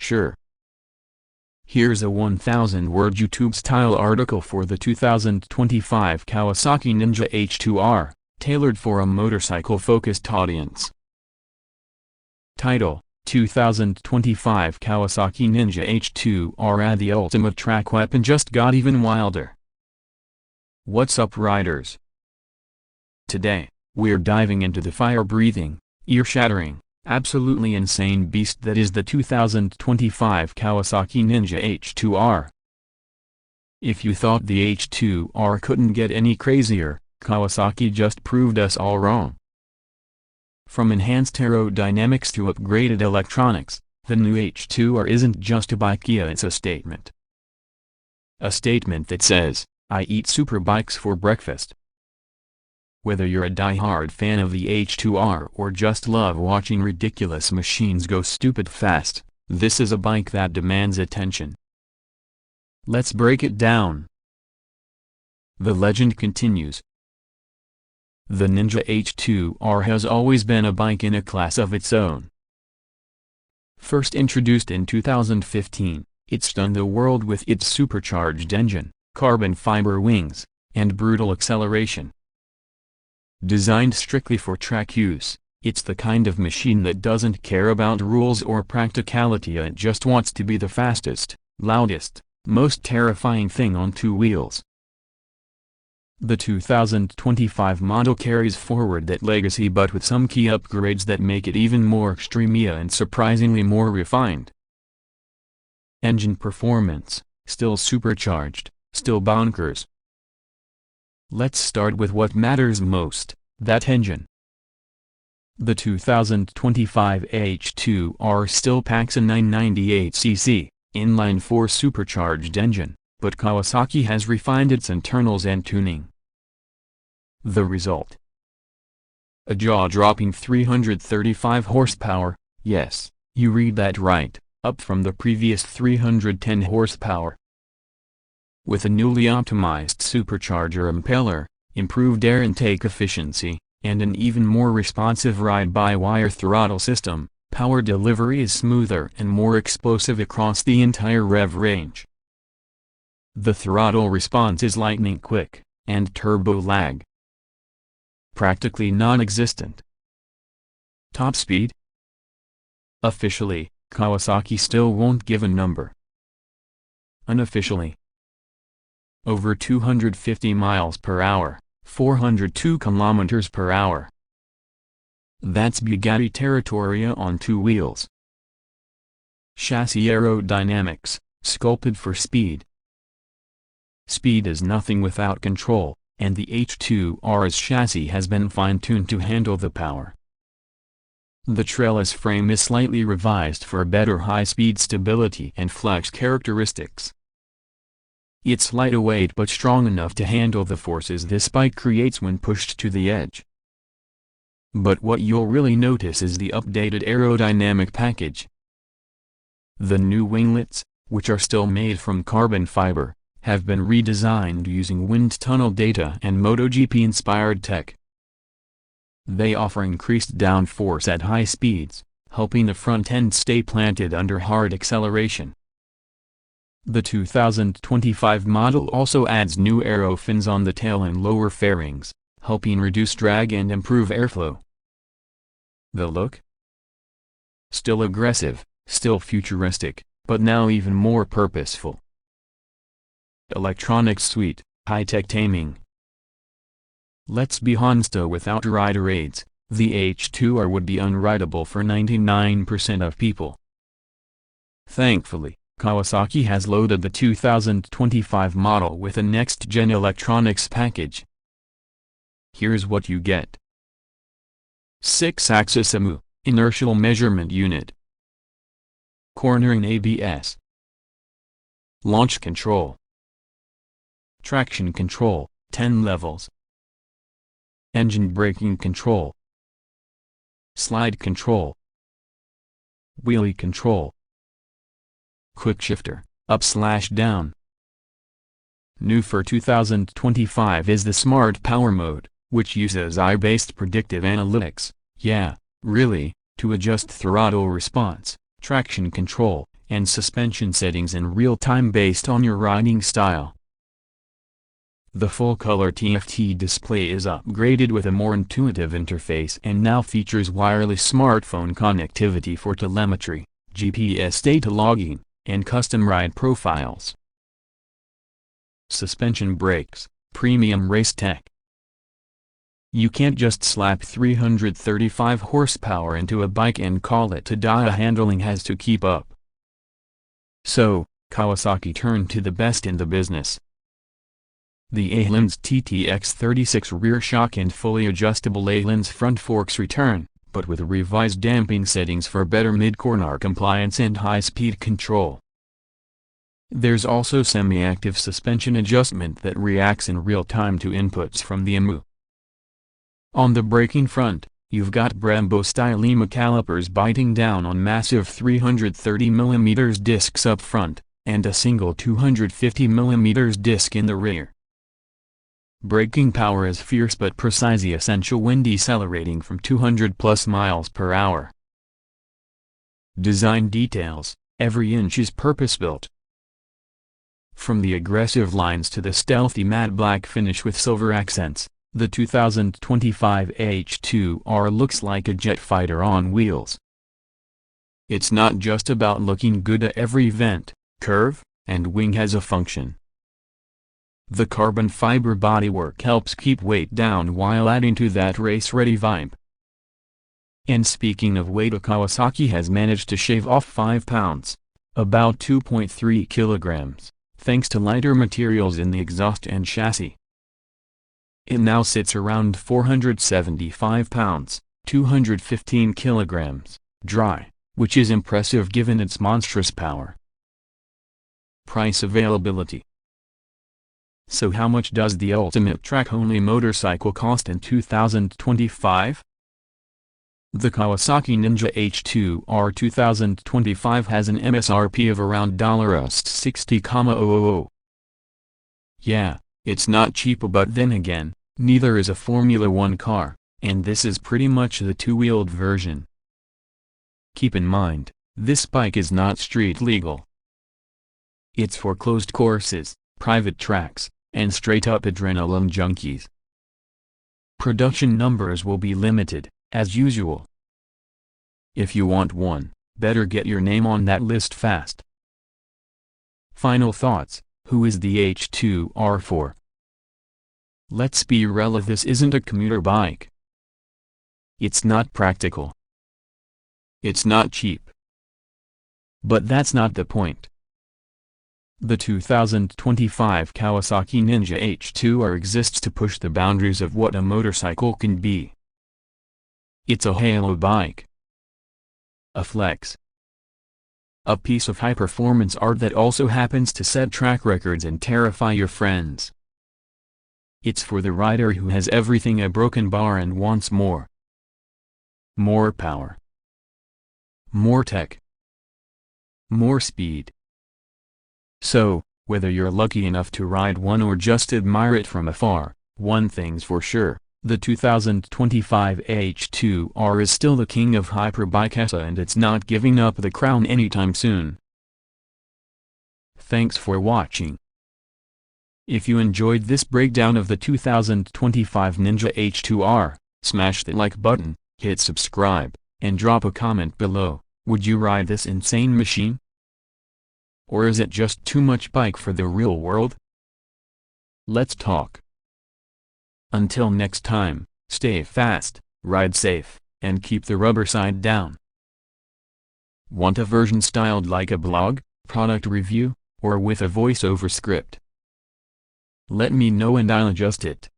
sure. Here's a 1,000-word YouTube-style article for the 2025 Kawasaki Ninja H2R, tailored for a motorcycle-focused audience. Title: 2025 Kawasaki Ninja H2R, the ultimate track weapon just got even wilder. What's up, riders? Today, we're diving into the fire-breathing, ear-shattering, absolutely insane beast that is the 2025 Kawasaki Ninja H2R. If you thought the H2R couldn't get any crazier, Kawasaki just proved us all wrong. From enhanced aerodynamics to upgraded electronics, the new H2R isn't just a bike, it's a statement. A statement that says, I eat superbikes for breakfast. Whether you're a die-hard fan of the H2R or just love watching ridiculous machines go stupid fast, this is a bike that demands attention. Let's break it down. The legend continues. The Ninja H2R has always been a bike in a class of its own. First introduced in 2015, it stunned the world with its supercharged engine, carbon fiber wings, and brutal acceleration. Designed strictly for track use, it's the kind of machine that doesn't care about rules or practicality. It just wants to be the fastest, loudest, most terrifying thing on two wheels. The 2025 model carries forward that legacy, but with some key upgrades that make it even more extreme and surprisingly more refined. Engine performance: still supercharged, still bonkers. Let's start with what matters most, that engine. The 2025 H2R still packs a 998cc, inline-4 supercharged engine, but Kawasaki has refined its internals and tuning. The result? A jaw-dropping 335 horsepower, yes, you read that right, up from the previous 310 horsepower. With a newly optimized supercharger impeller, improved air intake efficiency, and an even more responsive ride-by-wire throttle system, power delivery is smoother and more explosive across the entire rev range. The throttle response is lightning quick, and turbo lag practically non-existent. Top speed? Officially, Kawasaki still won't give a number. Unofficially, over 250 miles per hour, 402 kilometers per hour. That's Bugatti territory on two wheels. Chassis aerodynamics, sculpted for speed. Speed is nothing without control, and the H2R's chassis has been fine-tuned to handle the power. The trellis frame is slightly revised for better high-speed stability and flex characteristics. It's lightweight but strong enough to handle the forces this bike creates when pushed to the edge. But what you'll really notice is the updated aerodynamic package. The new winglets, which are still made from carbon fiber, have been redesigned using wind tunnel data and MotoGP-inspired tech. They offer increased downforce at high speeds, helping the front end stay planted under hard acceleration. The 2025 model also adds new aero fins on the tail and lower fairings, helping reduce drag and improve airflow. The look? Still aggressive, still futuristic, but now even more purposeful. Electronics suite, high-tech taming. Let's be honest, without rider aids, the H2R would be unrideable for 99% of people. Thankfully, Kawasaki has loaded the 2025 model with a next-gen electronics package. Here's what you get. 6-axis EMU, inertial measurement unit. Cornering ABS. Launch control. Traction control, 10 levels. Engine braking control. Slide control. Wheelie control. Quick shifter, up/down. New for 2025 is the Smart Power Mode, which uses AI-based predictive analytics, yeah, really, to adjust throttle response, traction control, and suspension settings in real time based on your riding style. The full-color TFT display is upgraded with a more intuitive interface and now features wireless smartphone connectivity for telemetry, GPS data logging, and custom ride profiles. Suspension brakes, premium race tech. You can't just slap 335 horsepower into a bike and call it a die. Handling has to keep up. So, Kawasaki turned to the best in the business. The A-Lens TTX36 rear shock and fully adjustable A-Lens front forks return, but with revised damping settings for better mid-corner compliance and high-speed control. There's also semi-active suspension adjustment that reacts in real time to inputs from the EMU. On the braking front, you've got Brembo-style EMA calipers biting down on massive 330mm discs up front, and a single 250mm disc in the rear. Braking power is fierce but precise, essential when decelerating from 200+ miles per hour. Design details, every inch is purpose-built. From the aggressive lines to the stealthy matte black finish with silver accents, the 2025 H2R looks like a jet fighter on wheels. It's not just about looking good. Every vent, curve, and wing has a function. The carbon fiber bodywork helps keep weight down while adding to that race-ready vibe. And speaking of weight, Kawasaki has managed to shave off 5 pounds, about 2.3 kilograms, thanks to lighter materials in the exhaust and chassis. It now sits around 475 pounds, 215 kilograms, dry, which is impressive given its monstrous power. Price availability. So how much does the ultimate track-only motorcycle cost in 2025? The Kawasaki Ninja H2R 2025 has an MSRP of around $60,000. Yeah, it's not cheap, but then again, neither is a Formula 1 car, and this is pretty much the two-wheeled version. Keep in mind, this bike is not street legal. It's for closed courses, private tracks, and straight-up adrenaline junkies. Production numbers will be limited, as usual. If you want one, better get your name on that list fast. Final thoughts, who is the H2R for? Let's be real, this isn't a commuter bike. It's not practical. It's not cheap. But that's not the point. The 2025 Kawasaki Ninja H2R exists to push the boundaries of what a motorcycle can be. It's a halo bike. A flex. A piece of high-performance art that also happens to set track records and terrify your friends. It's for the rider who has everything a broken bar and wants more. More power. More tech. More speed. So, whether you're lucky enough to ride one or just admire it from afar, one thing's for sure, the 2025 H2R is still the king of Hyperbike, and it's not giving up the crown anytime soon. Thanks for watching. If you enjoyed this breakdown of the 2025 Ninja H2R, smash the like button, hit subscribe, and drop a comment below. Would you ride this insane machine? Or is it just too much bike for the real world? Let's talk. Until next time, stay fast, ride safe, and keep the rubber side down. Want a version styled like a blog, product review, or with a voiceover script? Let me know and I'll adjust it.